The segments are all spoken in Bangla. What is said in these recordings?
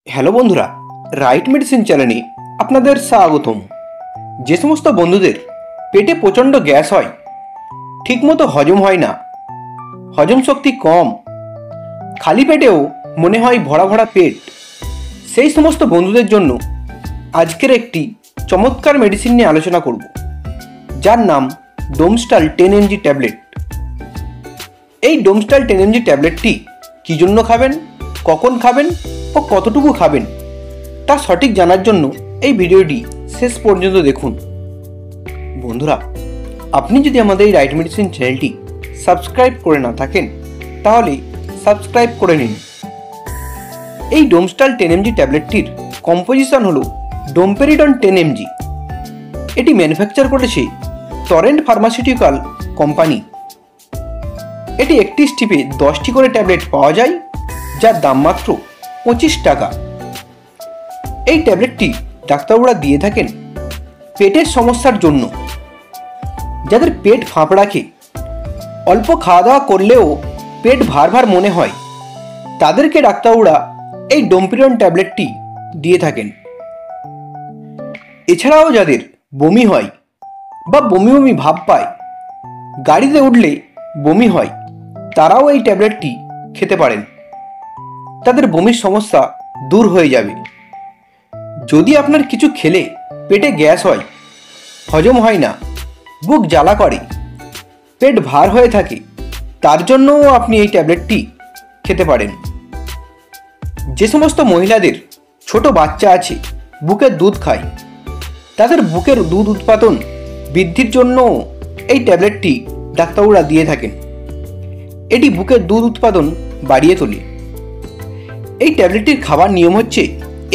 হ্যালো বন্ধুরা, রাইট মেডিসিন চ্যানেলে আপনাদের স্বাগতম। যে সমস্ত বন্ধুদের পেটে প্রচণ্ড গ্যাস হয়, ঠিকমতো হজম হয় না, হজম শক্তি কম, খালি পেটেও মনে হয় ভরা ভরা পেট, সেই সমস্ত বন্ধুদের জন্য আজকের একটি চমৎকার মেডিসিন নিয়ে আলোচনা করব, যার নাম ডোমস্টাল 10 mg ট্যাবলেট। এই ডোমস্টাল 10 mg ট্যাবলেটটি কী জন্য খাবেন, কখন খাবেন ও কতটুকু খাবেন তা সঠিক জানার জন্য এই ভিডিওটি শেষ পর্যন্ত দেখুন। বন্ধুরা, আপনি যদি আমাদের এই রাইট মেডিসিন চ্যানেলটি সাবস্ক্রাইব করে না থাকেন তাহলে সাবস্ক্রাইব করে নিন। এই ডোমস্টাল 10 mg ট্যাবলেটটির কম্পোজিশন হলো ডোমপেরিডন 10 mg। এটি ম্যানুফ্যাকচার করেছে টরেন্ট ফার্মাসিউটিক্যাল কোম্পানি। এটি একটি স্টিপে 10টি করে ট্যাবলেট পাওয়া যায়, যার দাম মাত্র 25 টাকা। এই ট্যাবলেটটি ডাক্তারবাবুরা দিয়ে থাকেন পেটের সমস্যার জন্য। যাদের পেট ফাঁপা রাখে, অল্প খাওয়া দাওয়া করলেও পেট ভার ভার মনে হয়, তাদেরকে ডাক্তারবাবুরা এই ডোমপেরিডন ট্যাবলেটটি দিয়ে থাকেন। এছাড়াও যাদের বমি হয় বা বমি বমি ভাব পায়, গাড়িতে উঠলে বমি হয়, তারাও এই ট্যাবলেটটি খেতে পারেন। তাদের বমির সমস্যা দূর হয়ে যাবে। যদি আপনার কিছু খেলে পেটে গ্যাস হয়, হজম হয় না, বুক জ্বালা করে, পেট ভার হয়ে থাকে, তার জন্যও আপনি এই ট্যাবলেটটি খেতে পারেন। যে সমস্ত মহিলাদের ছোট বাচ্চা আছে, বুকের দুধ খায়, তাদের বুকের দুধ উৎপাদন বৃদ্ধির জন্য এই ট্যাবলেটটি ডাক্তারবাবুরা দিয়ে থাকেন। এটি বুকের দুধ উৎপাদন বাড়িয়ে তোলে। এই ট্যাবলেটটির খাবার নিয়ম হচ্ছে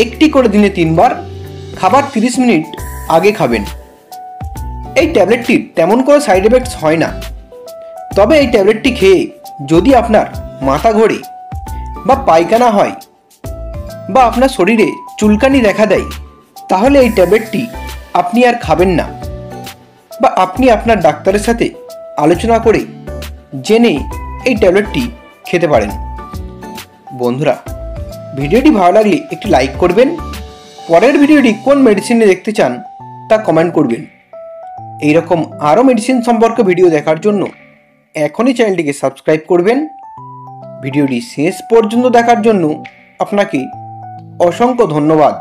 একটি করে দিনে 3 বার, খাবার 30 মিনিট আগে খাবেন। এই ট্যাবলেটটির তেমন কোনো সাইড এফেক্টস হয় না। তবে এই ট্যাবলেটটি খেয়ে যদি আপনার মাথা ঘোরে বা পায়খানা হয় বা আপনার শরীরে চুলকানি দেখা দেয়, তাহলে এই ট্যাবলেটটি আপনি আর খাবেন না, বা আপনি আপনার ডাক্তারের সাথে আলোচনা করে জেনে এই ট্যাবলেটটি খেতে পারেন। বন্ধুরা, ভিডিওটি ভালো লাগলে একটি লাইক করবেন। পরের ভিডিওটি কোন মেডিসিনে দেখতে চান তা কমেন্ট করবেন। এইরকম আরও মেডিসিন সম্পর্কে ভিডিও দেখার জন্য এখনই চ্যানেলটিকে সাবস্ক্রাইব করবেন। ভিডিওটি শেষ পর্যন্ত দেখার জন্য আপনাকে অসংখ্য ধন্যবাদ।